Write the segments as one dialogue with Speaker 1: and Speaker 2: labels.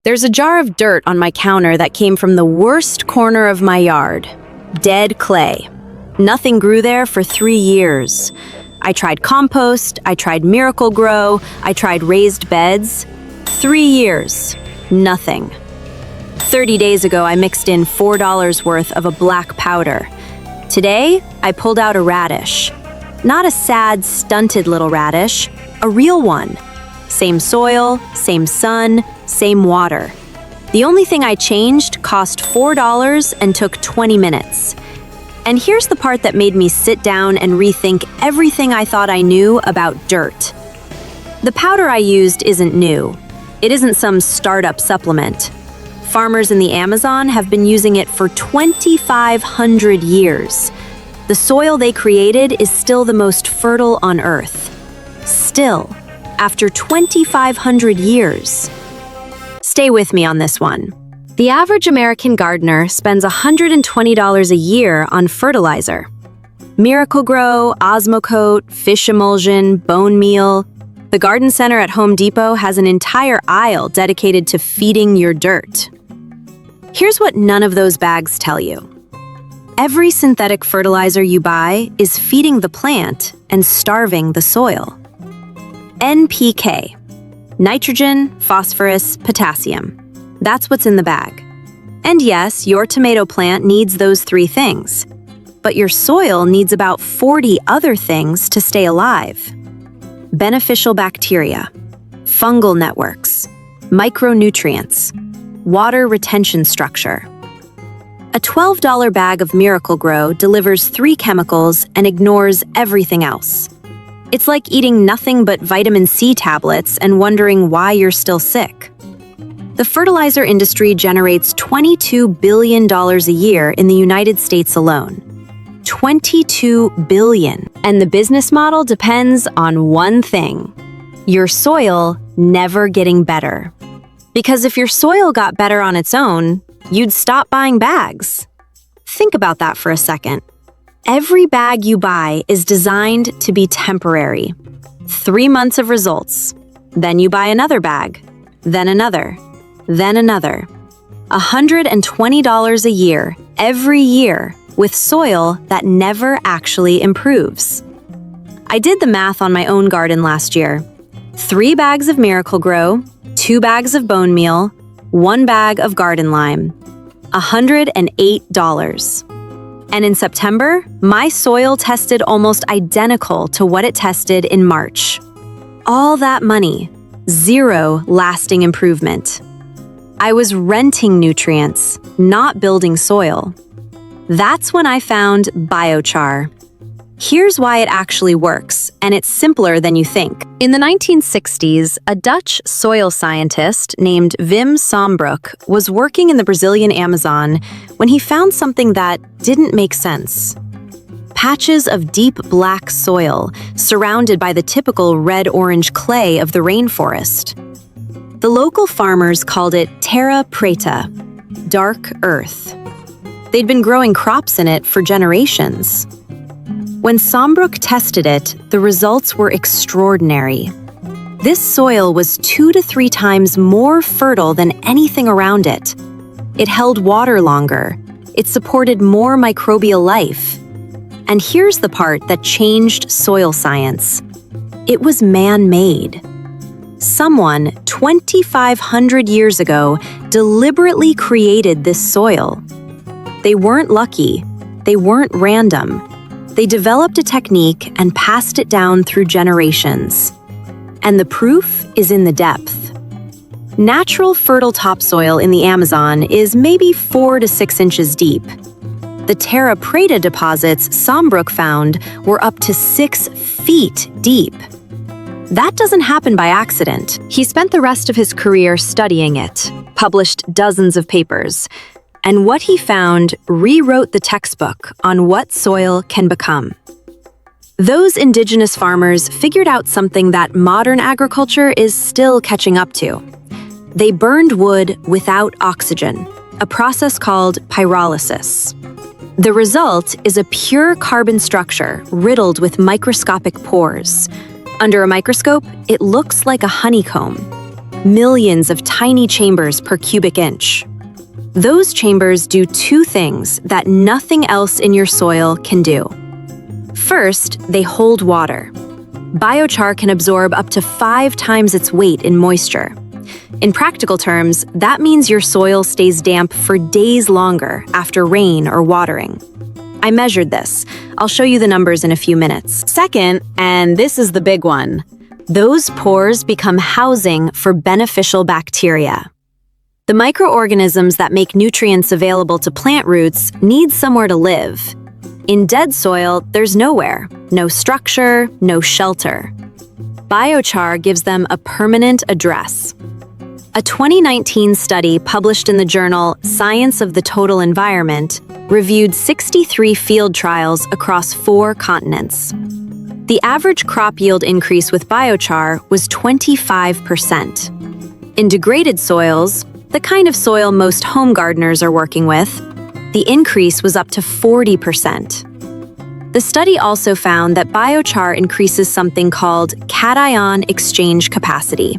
Speaker 1: There's a jar of dirt on my counter that came from the worst corner of my yard. Dead clay. Nothing grew there for 3 years. I tried compost, I tried Miracle-Gro, I tried raised beds. 3 years. Nothing. 30 days ago, I mixed in $4 worth of a black powder. Today, I pulled out a radish. Not a sad, stunted little radish, a real one. Same soil, same sun, same water. The only thing I changed cost $4 and took 20 minutes. And here's the part that made me sit down and rethink everything I thought I knew about dirt. The powder I used isn't new. It isn't some startup supplement. Farmers in the Amazon have been using it for 2,500 years. The soil they created is still the most fertile on Earth. Still, after 2,500 years. Stay with me on this one. The average American gardener spends $120 a year on fertilizer. Miracle-Gro, Osmocote, fish emulsion, bone meal. The garden center at Home Depot has an entire aisle dedicated to feeding your dirt. Here's what none of those bags tell you. Every synthetic fertilizer you buy is feeding the plant and starving the soil. NPK. Nitrogen, phosphorus, potassium. That's what's in the bag. And yes, your tomato plant needs those 3 things. But your soil needs about 40 other things to stay alive. Beneficial bacteria, fungal networks, micronutrients, water retention structure. A $12 bag of Miracle-Gro delivers 3 chemicals and ignores everything else. It's like eating nothing but vitamin C tablets and wondering why you're still sick. The fertilizer industry generates $22 billion a year in the United States alone. $22 billion. And the business model depends on one thing: your soil never getting better. Because if your soil got better on its own, you'd stop buying bags. Think about that for a second. Every bag you buy is designed to be temporary. 3 months of results. Then you buy another bag. Then another. Then another. $120 a year, every year, with soil that never actually improves. I did the math on my own garden last year. 3 bags of Miracle-Gro, 2 bags of bone meal, 1 bag of garden lime. $108. And in September, my soil tested almost identical to what it tested in March. All that money, 0 lasting improvement. I was renting nutrients, not building soil. That's when I found Biochar. Here's why it actually works, and it's simpler than you think. In the 1960s, a Dutch soil scientist named Wim Sombroek was working in the Brazilian Amazon when he found something that didn't make sense. Patches of deep black soil surrounded by the typical red-orange clay of the rainforest. The local farmers called it Terra Preta, dark earth. They'd been growing crops in it for generations. When Sombroek tested it, the results were extraordinary. This soil was 2 to 3 times more fertile than anything around it. It held water longer. It supported more microbial life. And here's the part that changed soil science. It was man-made. Someone 2,500 years ago deliberately created this soil. They weren't lucky. They weren't random. They developed a technique and passed it down through generations. And the proof is in the depth. Natural fertile topsoil in the Amazon is maybe 4 to 6 inches deep. The Terra Preta deposits Sombroek found were up to 6 feet deep. That doesn't happen by accident. He spent the rest of his career studying it, published dozens of papers, and what he found rewrote the textbook on what soil can become. Those indigenous farmers figured out something that modern agriculture is still catching up to. They burned wood without oxygen, a process called pyrolysis. The result is a pure carbon structure riddled with microscopic pores. Under a microscope, it looks like a honeycomb. millions of tiny chambers per cubic inch. Those chambers do two things that nothing else in your soil can do. First, they hold water. Biochar can absorb up to 5 times its weight in moisture. In practical terms, that means your soil stays damp for days longer after rain or watering. I measured this. I'll show you the numbers in a few minutes. Second, and this is the big one, those pores become housing for beneficial bacteria. The microorganisms that make nutrients available to plant roots need somewhere to live. In dead soil, there's nowhere, no structure, no shelter. Biochar gives them a permanent address. A 2019 study published in the journal Science of the Total Environment reviewed 63 field trials across 4 continents. The average crop yield increase with biochar was 25%. In degraded soils, the kind of soil most home gardeners are working with, the increase was up to 40%. The study also found that biochar increases something called cation exchange capacity.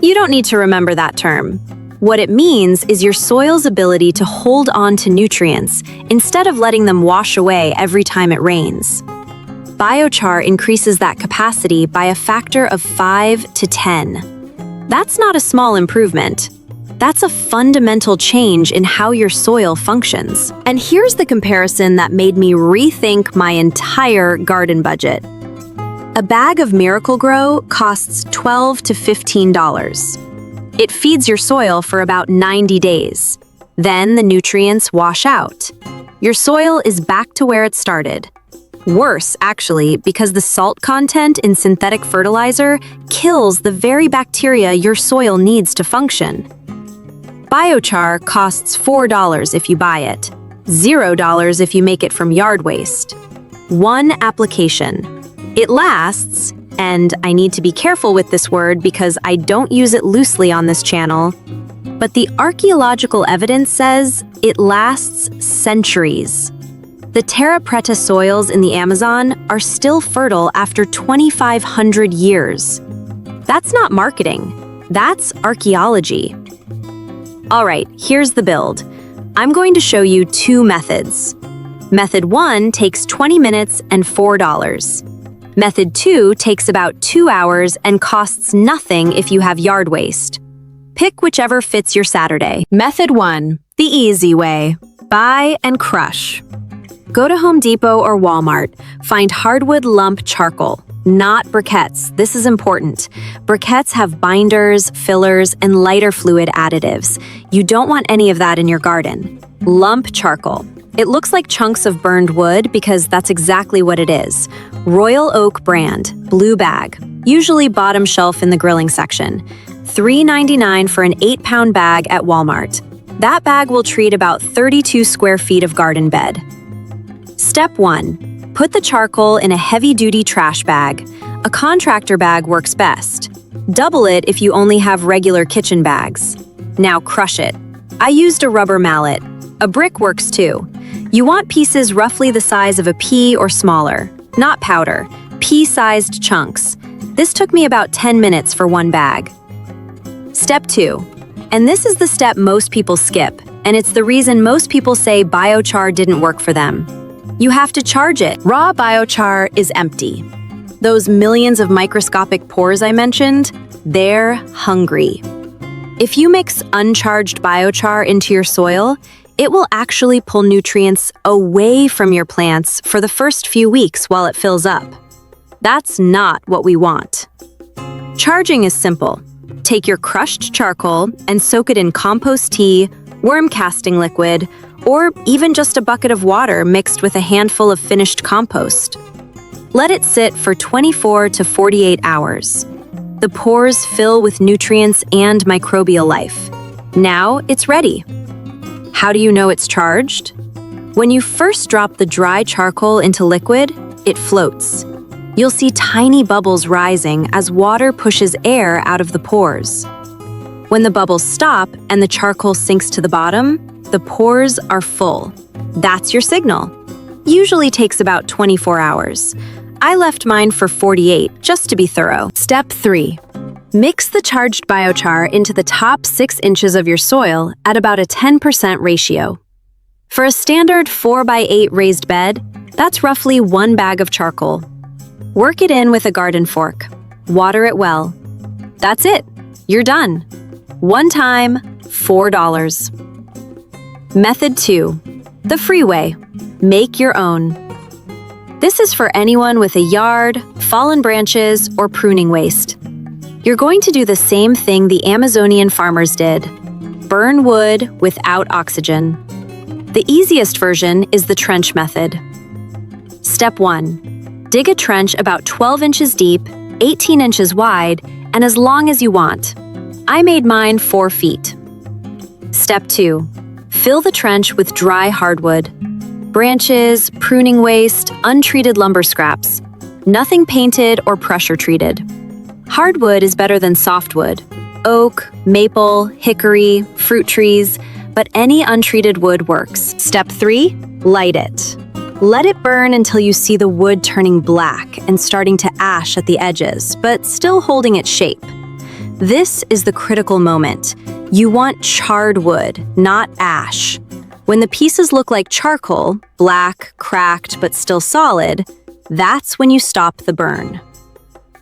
Speaker 1: You don't need to remember that term. What it means is your soil's ability to hold on to nutrients instead of letting them wash away every time it rains. Biochar increases that capacity by a factor of 5 to 10. That's not a small improvement. That's a fundamental change in how your soil functions. And here's the comparison that made me rethink my entire garden budget. A bag of Miracle-Gro costs $12 to $15. It feeds your soil for about 90 days. Then the nutrients wash out. Your soil is back to where it started. Worse, actually, because the salt content in synthetic fertilizer kills the very bacteria your soil needs to function. Biochar costs $4 if you buy it, $0 if you make it from yard waste. One application. It lasts, and I need to be careful with this word because I don't use it loosely on this channel, but the archaeological evidence says it lasts centuries. The Terra Preta soils in the Amazon are still fertile after 2,500 years. That's not marketing, that's archaeology. All right, here's the build. I'm going to show you 2 methods. Method 1 takes 20 minutes and $4. Method 2 takes about 2 hours and costs nothing if you have yard waste. Pick whichever fits your Saturday. Method 1, the easy way. Buy and crush. Go to Home Depot or Walmart. Find hardwood lump charcoal, not briquettes. This is important. Briquettes have binders, fillers, and lighter fluid additives. You don't want any of that in your garden. Lump charcoal. It looks like chunks of burned wood because that's exactly what it is. Royal Oak brand, blue bag, usually bottom shelf in the grilling section. $3.99 for an 8-pound bag at Walmart. That bag will treat about 32 square feet of garden bed. Step 1. Put the charcoal in a heavy-duty trash bag. A contractor bag works best. Double it if you only have regular kitchen bags. Now crush it. I used a rubber mallet. A brick works too. You want pieces roughly the size of a pea or smaller, not powder, pea-sized chunks. This took me about 10 minutes for one bag. Step 2. And this is the step most people skip, and it's the reason most people say biochar didn't work for them. You have to charge it. Raw biochar is empty. Those millions of microscopic pores I mentioned, they're hungry. If you mix uncharged biochar into your soil, it will actually pull nutrients away from your plants for the first few weeks while it fills up. That's not what we want. Charging is simple. Take your crushed charcoal and soak it in compost tea, worm casting liquid, or even just a bucket of water mixed with a handful of finished compost. Let it sit for 24 to 48 hours. The pores fill with nutrients and microbial life. Now it's ready. How do you know it's charged? When you first drop the dry charcoal into liquid, it floats. You'll see tiny bubbles rising as water pushes air out of the pores. When the bubbles stop and the charcoal sinks to the bottom, the pores are full. That's your signal. Usually takes about 24 hours. I left mine for 48 just to be thorough. Step 3. Mix the charged biochar into the top 6 inches of your soil at about a 10% ratio. For a standard 4x8 raised bed, that's roughly 1 bag of charcoal. Work it in with a garden fork. Water it well. That's it. You're done. One time, $4. Method 2. The freeway. Make your own. This is for anyone with a yard, fallen branches, or pruning waste. You're going to do the same thing the Amazonian farmers did. Burn wood without oxygen. The easiest version is the trench method. Step 1. Dig a trench about 12 inches deep, 18 inches wide, and as long as you want. I made mine 4 feet. Step 2. Fill the trench with dry hardwood. Branches, pruning waste, untreated lumber scraps. Nothing painted or pressure treated. Hardwood is better than softwood. Oak, maple, hickory, fruit trees, but any untreated wood works. Step 3. Light it. Let it burn until you see the wood turning black and starting to ash at the edges, but still holding its shape. This is the critical moment. You want charred wood, not ash. When the pieces look like charcoal, black, cracked, but still solid, that's when you stop the burn.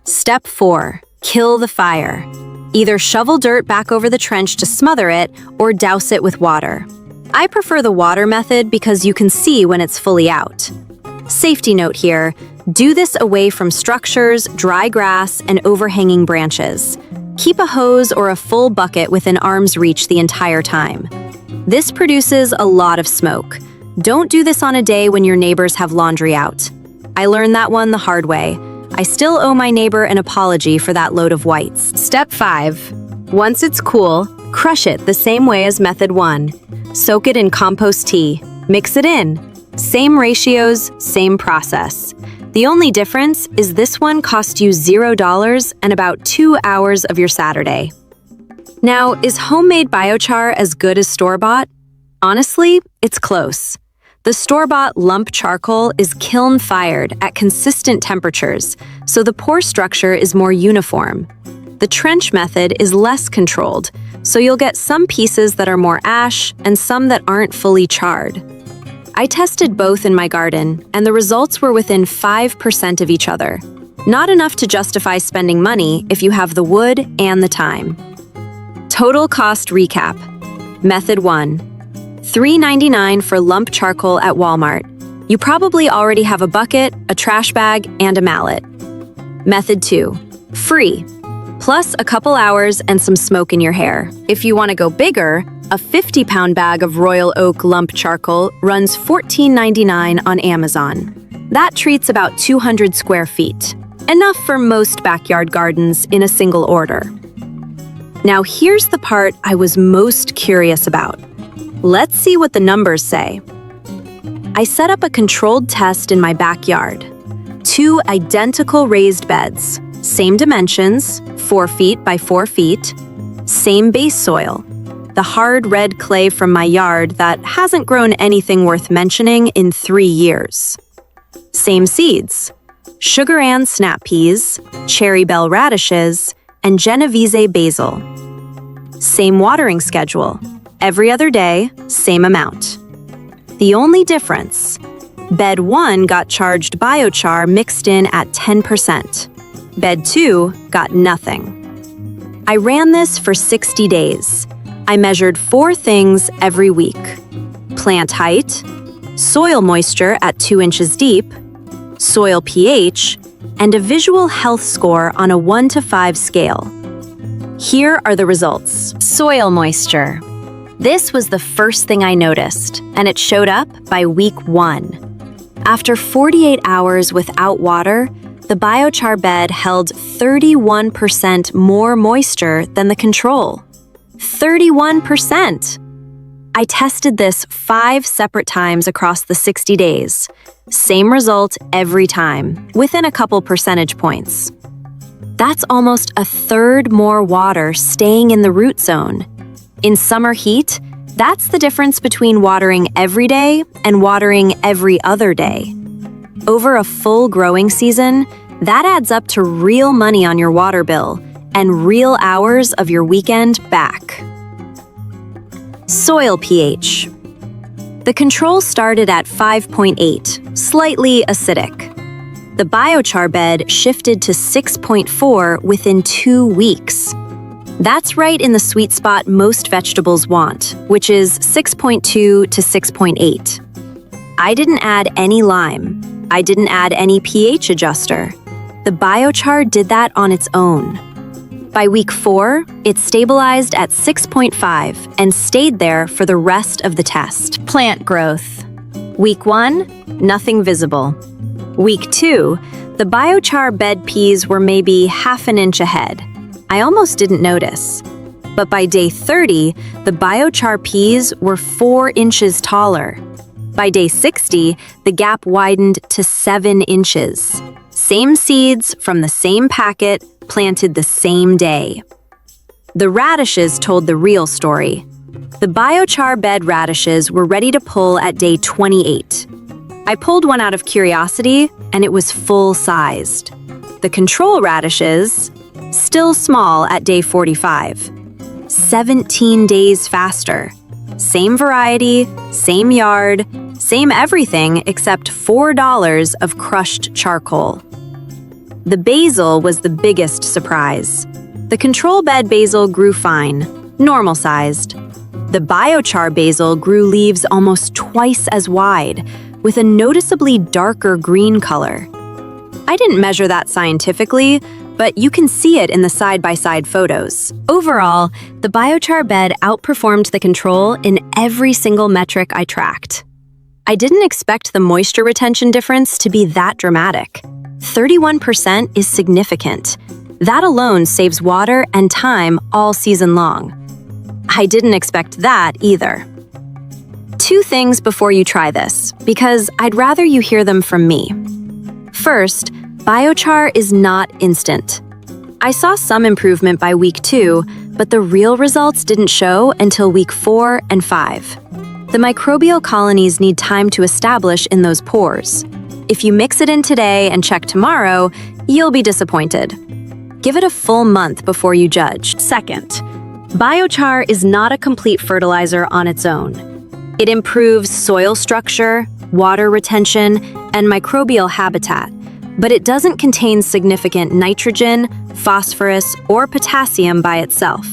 Speaker 1: Step 4. Kill the fire. Either shovel dirt back over the trench to smother it or douse it with water. I prefer the water method because you can see when it's fully out. Safety note here, do this away from structures, dry grass, and overhanging branches. Keep a hose or a full bucket within arm's reach the entire time. This produces a lot of smoke. Don't do this on a day when your neighbors have laundry out. I learned that one the hard way. I still owe my neighbor an apology for that load of whites. Step 5. Once it's cool, crush it the same way as method 1. Soak it in compost tea. Mix it in. Same ratios, same process. The only difference is this one cost you $0 and about 2 hours of your Saturday. Now, is homemade biochar as good as store-bought? Honestly, it's close. The store-bought lump charcoal is kiln-fired at consistent temperatures, so the pore structure is more uniform. The trench method is less controlled, so you'll get some pieces that are more ash and some that aren't fully charred. I tested both in my garden, and the results were within 5% of each other. Not enough to justify spending money if you have the wood and the time. Total cost recap. Method 1. $3.99 for lump charcoal at Walmart. You probably already have a bucket, a trash bag, and a mallet. Method 2. Free. Plus a couple hours and some smoke in your hair. If you want to go bigger, a 50-pound bag of Royal Oak lump charcoal runs $14.99 on Amazon. That treats about 200 square feet. Enough for most backyard gardens in a single order. Now here's the part I was most curious about. Let's see what the numbers say. I set up a controlled test in my backyard. 2 identical raised beds, same dimensions, 4 feet by 4 feet, same base soil, the hard red clay from my yard that hasn't grown anything worth mentioning in 3 years. Same seeds, sugar and snap peas, cherry bell radishes, and Genovese basil. Same watering schedule. Every other day, same amount. The only difference, bed 1 got charged biochar mixed in at 10%. Bed 2 got nothing. I ran this for 60 days. I measured 4 things every week. Plant height, soil moisture at 2 inches deep, soil pH, and a visual health score on a 1 to 5 scale. Here are the results. Soil moisture. This was the first thing I noticed, and it showed up by week 1. After 48 hours without water, the biochar bed held 31% more moisture than the control. 31%! I tested this 5 separate times across the 60 days. Same result every time, within a couple percentage points. That's almost a third more water staying in the root zone. In summer heat, that's the difference between watering every day and watering every other day. Over a full growing season, that adds up to real money on your water bill, and real hours of your weekend back. Soil pH. The control started at 5.8, slightly acidic. The biochar bed shifted to 6.4 within 2 weeks. That's right in the sweet spot most vegetables want, which is 6.2 to 6.8. I didn't add any lime. I didn't add any pH adjuster. The biochar did that on its own. By week 4, it stabilized at 6.5 and stayed there for the rest of the test. Plant growth. Week 1, nothing visible. Week 2, the biochar bed peas were maybe half an inch ahead. I almost didn't notice. But by day 30, the biochar peas were 4 inches taller. By day 60, the gap widened to 7 inches. Same seeds from the same packet, planted the same day. The radishes told the real story. The biochar bed radishes were ready to pull at day 28. I pulled one out of curiosity, and it was full-sized. The control radishes, still small at day 45. 17 days faster. Same variety, same yard, same everything except $4 of crushed charcoal. The basil was the biggest surprise. The control bed basil grew fine, normal-sized. The biochar basil grew leaves almost twice as wide, with a noticeably darker green color. I didn't measure that scientifically, but you can see it in the side-by-side photos. Overall, the biochar bed outperformed the control in every single metric I tracked. I didn't expect the moisture retention difference to be that dramatic. 31% is significant. That alone saves water and time all season long. I didn't expect that either. 2 things before you try this, because I'd rather you hear them from me. First, biochar is not instant. I saw some improvement by week 2, but the real results didn't show until week 4 and 5. The microbial colonies need time to establish in those pores. If you mix it in today and check tomorrow, you'll be disappointed. Give it a full month before you judge. Second, biochar is not a complete fertilizer on its own. It improves soil structure, water retention, and microbial habitat, but it doesn't contain significant nitrogen, phosphorus, or potassium by itself.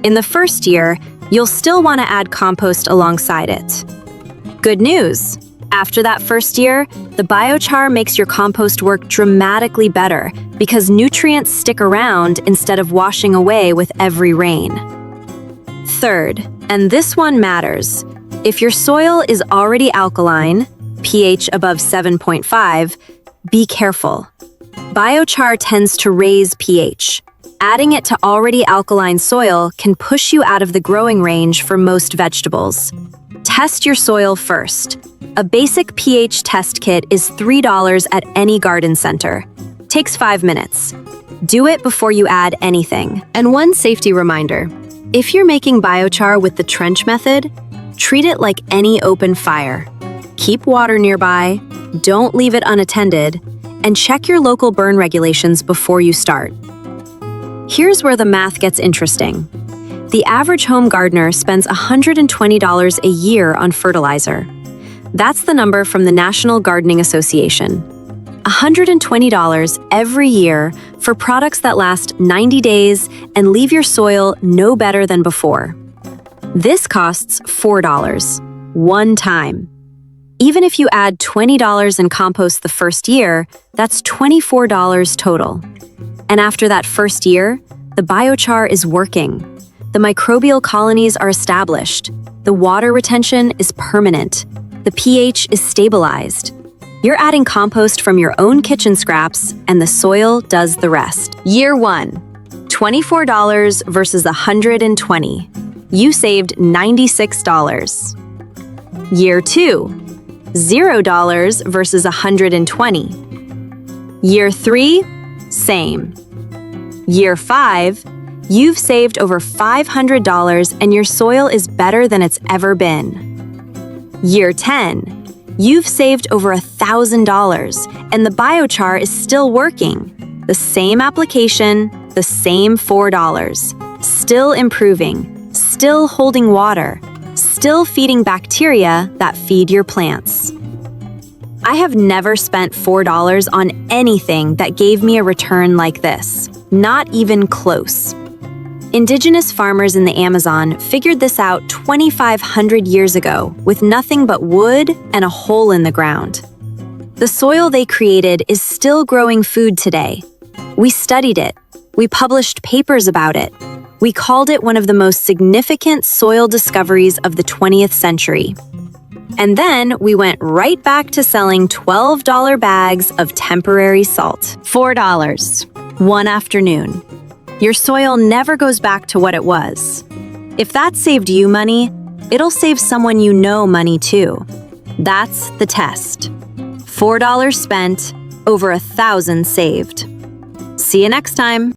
Speaker 1: In the first year, you'll still want to add compost alongside it. Good news! After that first year, the biochar makes your compost work dramatically better because nutrients stick around instead of washing away with every rain. Third, and this one matters, if your soil is already alkaline, pH above 7.5, be careful. Biochar tends to raise pH. Adding it to already alkaline soil can push you out of the growing range for most vegetables. Test your soil first. A basic pH test kit is $3 at any garden center. Takes 5 minutes. Do it before you add anything. And one safety reminder, if you're making biochar with the trench method, treat it like any open fire. Keep water nearby, don't leave it unattended, and check your local burn regulations before you start. Here's where the math gets interesting. The average home gardener spends $120 a year on fertilizer. That's the number from the National Gardening Association. $120 every year for products that last 90 days and leave your soil no better than before. This costs $4, one time. Even if you add $20 in compost the first year, that's $24 total. And after that first year, the biochar is working. The microbial colonies are established. The water retention is permanent. The pH is stabilized. You're adding compost from your own kitchen scraps, and the soil does the rest. Year 1, $24 versus $120. You saved $96. Year 2, $0 versus $120. Year 3, same. Year 5, you've saved over $500 and your soil is better than it's ever been. Year 10, you've saved over $1,000 and the biochar is still working. The same application, The same $4. Still improving, still holding water, still feeding bacteria that feed your plants. I have never spent $4 on anything that gave me a return like this. Not even close. Indigenous farmers in the Amazon figured this out 2,500 years ago with nothing but wood and a hole in the ground. The soil they created is still growing food today. We studied it. We published papers about it. We called it one of the most significant soil discoveries of the 20th century. And then we went right back to selling $12 bags of temporary salt. $4. One afternoon. Your soil never goes back to what it was. If that saved you money, it'll save someone you know money too. That's the test. $4 spent, over 1,000 saved. See you next time.